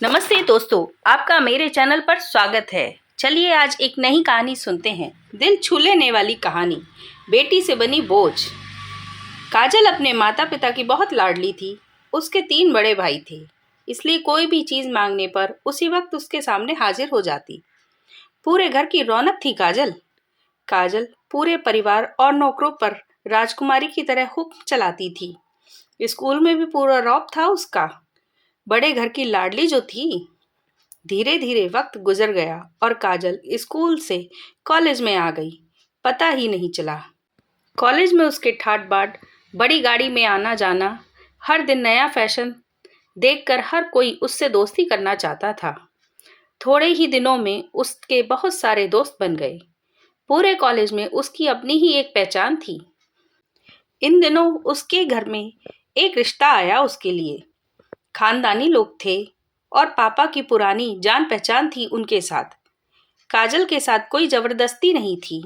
नमस्ते दोस्तों, आपका मेरे चैनल पर स्वागत है। चलिए आज एक नई कहानी सुनते हैं। दिल छू लेने वाली कहानी, बेटी से बनी बोझ। काजल अपने माता पिता की बहुत लाडली थी। उसके 3 बड़े भाई थे, इसलिए कोई भी चीज़ मांगने पर उसी वक्त उसके सामने हाजिर हो जाती। पूरे घर की रौनक थी काजल। काजल पूरे परिवार और नौकरों पर राजकुमारी की तरह हुक्म चलाती थी। स्कूल में भी पूरा रौब था उसका। बड़े घर की लाडली जो थी। धीरे धीरे वक्त गुजर गया और काजल स्कूल से कॉलेज में आ गई। पता ही नहीं चला। कॉलेज में उसके ठाट बाट, बड़ी गाड़ी में आना जाना, हर दिन नया फैशन देखकर हर कोई उससे दोस्ती करना चाहता था। थोड़े ही दिनों में उसके बहुत सारे दोस्त बन गए। पूरे कॉलेज में उसकी अपनी ही एक पहचान थी। इन दिनों उसके घर में एक रिश्ता आया उसके लिए। खानदानी लोग थे और पापा की पुरानी जान पहचान थी उनके साथ। काजल के साथ कोई जबरदस्ती नहीं थी,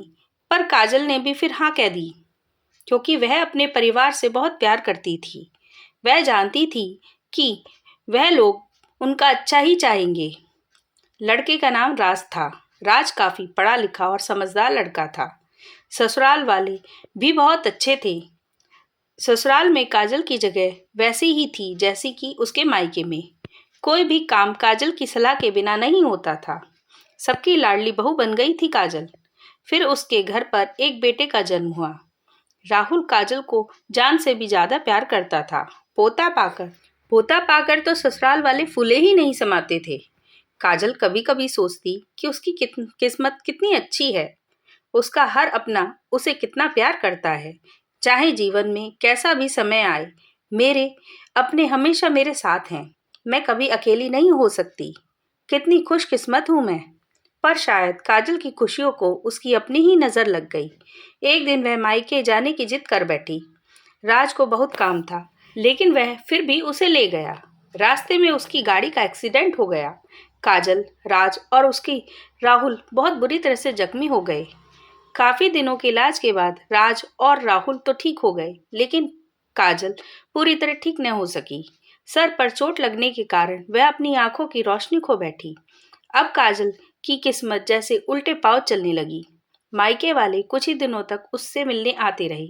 पर काजल ने भी फिर हाँ कह दी, क्योंकि वह अपने परिवार से बहुत प्यार करती थी। वह जानती थी कि वह लोग उनका अच्छा ही चाहेंगे। लड़के का नाम राज था। राज काफी पढ़ा लिखा और समझदार लड़का था। ससुराल वाले भी बहुत अच्छे थे। ससुराल में काजल की जगह वैसी ही थी जैसी कि उसके मायके में। कोई भी काम काजल की सलाह के बिना नहीं होता था। सबकी लाडली बहू बन गई थी काजल। फिर उसके घर पर एक बेटे का जन्म हुआ। राहुल काजल को जान से भी ज्यादा प्यार करता था। पोता पाकर तो ससुराल वाले फूले ही नहीं समाते थे। काजल कभी कभी सोचती कि उसकी किस्मत कितनी अच्छी है। उसका हर अपना उसे कितना प्यार करता है। चाहे जीवन में कैसा भी समय आए, मेरे अपने हमेशा मेरे साथ हैं। मैं कभी अकेली नहीं हो सकती। कितनी खुशकिस्मत हूँ मैं। पर शायद काजल की खुशियों को उसकी अपनी ही नज़र लग गई। एक दिन वह मायके जाने की जिद कर बैठी। राज को बहुत काम था, लेकिन वह फिर भी उसे ले गया। रास्ते में उसकी गाड़ी का एक्सीडेंट हो गया। काजल, राज और उसकी राहुल बहुत बुरी तरह से जख्मी हो गए। काफी दिनों के इलाज के बाद राज और राहुल तो ठीक हो गए, लेकिन काजल पूरी तरह ठीक न हो सकी। सर पर चोट लगने के कारण वह अपनी आंखों की रोशनी खो बैठी। अब काजल की किस्मत जैसे उल्टे पांव चलने लगी। मायके वाले कुछ ही दिनों तक उससे मिलने आते रहे,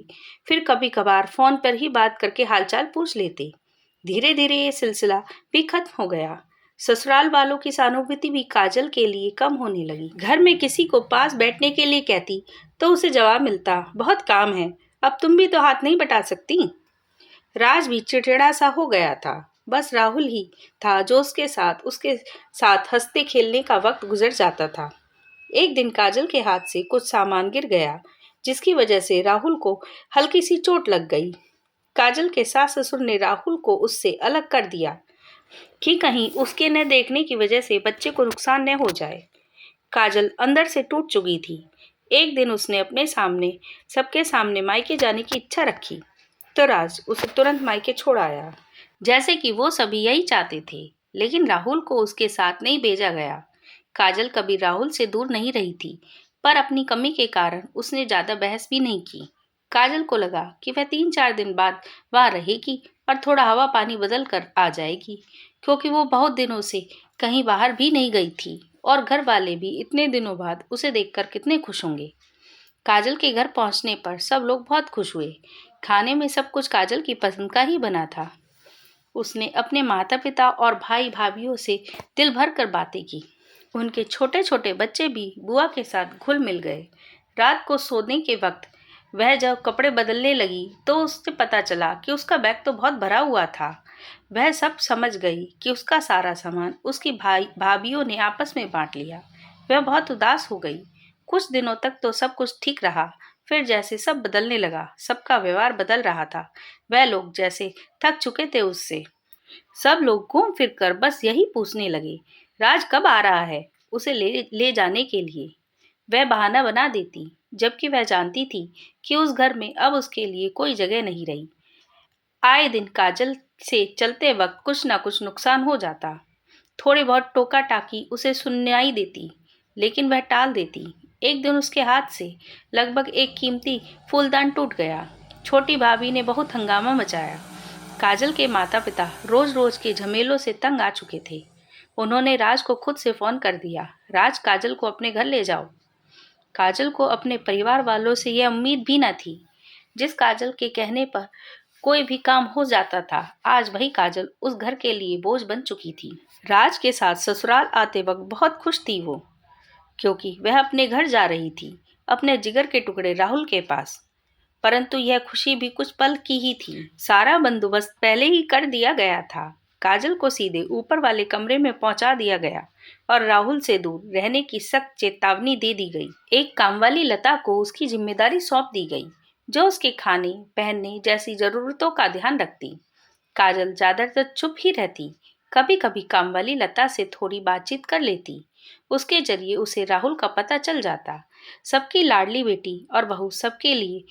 फिर कभी कभार फोन पर ही बात करके हालचाल पूछ लेते। धीरे धीरे ये सिलसिला भी खत्म हो गया। ससुराल वालों की सहानुभूति भी काजल के लिए कम होने लगी। घर में किसी को पास बैठने के लिए कहती तो उसे जवाब मिलता, बहुत काम है, अब तुम भी तो हाथ नहीं बटा सकती। राज भी चिड़चिड़ा सा हो गया था। बस राहुल ही था जो उसके साथ हंसते खेलने का वक्त गुजर जाता था। एक दिन काजल के हाथ से कुछ सामान गिर गया, जिसकी वजह से राहुल को हल्की सी चोट लग गई। काजल के सास ससुर ने राहुल को उससे अलग कर दिया कि कहीं उसके न देखने की वजह से बच्चे को नुकसान न हो जाए। काजल अंदर से टूट चुकी थी। एक दिन उसने अपने सामने सबके सामने मायके जाने की इच्छा रखी, तो राज उसे तुरंत मायके छोड़ आया, जैसे कि वो सभी यही चाहते थे। लेकिन राहुल को उसके साथ नहीं भेजा गया। काजल कभी राहुल से दूर नहीं रही थी, पर अपनी कमी के कारण उसने ज्यादा बहस भी नहीं की। काजल को लगा कि वह 3-4 दिन बाद वहां रहेगी और थोड़ा हवा पानी बदल कर आ जाएगी, क्योंकि वो बहुत दिनों से कहीं बाहर भी नहीं गई थी और घर वाले भी इतने दिनों बाद उसे देखकर कितने खुश होंगे। काजल के घर पहुंचने पर सब लोग बहुत खुश हुए। खाने में सब कुछ काजल की पसंद का ही बना था। उसने अपने माता पिता और भाई भाभीयों से दिल भर कर बातें की। उनके छोटे छोटे बच्चे भी बुआ के साथ घुल मिल गए। रात को सोने के वक्त वह जब कपड़े बदलने लगी तो उससे पता चला कि उसका बैग तो बहुत भरा हुआ था। वह सब समझ गई कि उसका सारा सामान उसकी भाई भाभीयों ने आपस में बांट लिया। वह बहुत उदास हो गई। कुछ दिनों तक तो सब कुछ ठीक रहा, फिर जैसे सब बदलने लगा, सबका व्यवहार बदल रहा था। वह लोग जैसे थक चुके थे उससे। सब लोग घूम फिर कर बस यही पूछने लगे, राज कब आ रहा है उसे ले जाने के लिए। वह बहाना बना देती, जबकि वह जानती थी कि उस घर में अब उसके लिए कोई जगह नहीं रही। आए दिन काजल से चलते वक्त कुछ ना कुछ नुकसान हो जाता। थोड़ी बहुत टोका टाकी उसे सुनाई देती, लेकिन वह टाल देती। एक दिन उसके हाथ से लगभग एक कीमती फूलदान टूट गया। छोटी भाभी ने बहुत हंगामा मचाया। काजल के माता पिता रोज रोज के झमेलों से तंग आ चुके थे। उन्होंने राज को खुद से फ़ोन कर दिया, राज काजल को अपने घर ले जाओ। काजल को अपने परिवार वालों से यह उम्मीद भी न थी। जिस काजल के कहने पर कोई भी काम हो जाता था, आज वही काजल उस घर के लिए बोझ बन चुकी थी। राज के साथ ससुराल आते वक्त बहुत खुश थी वो, क्योंकि वह अपने घर जा रही थी, अपने जिगर के टुकड़े राहुल के पास। परंतु यह खुशी भी कुछ पल की ही थी। सारा बंदोबस्त पहले ही कर दिया गया था। काजल को सीधे ऊपर वाले कमरे में पहुंचा दिया गया और राहुल से दूर रहने की सख्त चेतावनी दे दी गई। एक कामवाली लता को उसकी जिम्मेदारी सौंप दी गई, जो उसके खाने पहनने जैसी जरूरतों का ध्यान रखती। काजल ज्यादातर चुप ही रहती, कभी कभी कामवाली लता से थोड़ी बातचीत कर लेती। उसके जरिए उसे राहुल का पता चल जाता। सबकी लाडली बेटी और बहू सबके लिए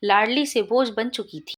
लाडली से बोझ बन चुकी थी।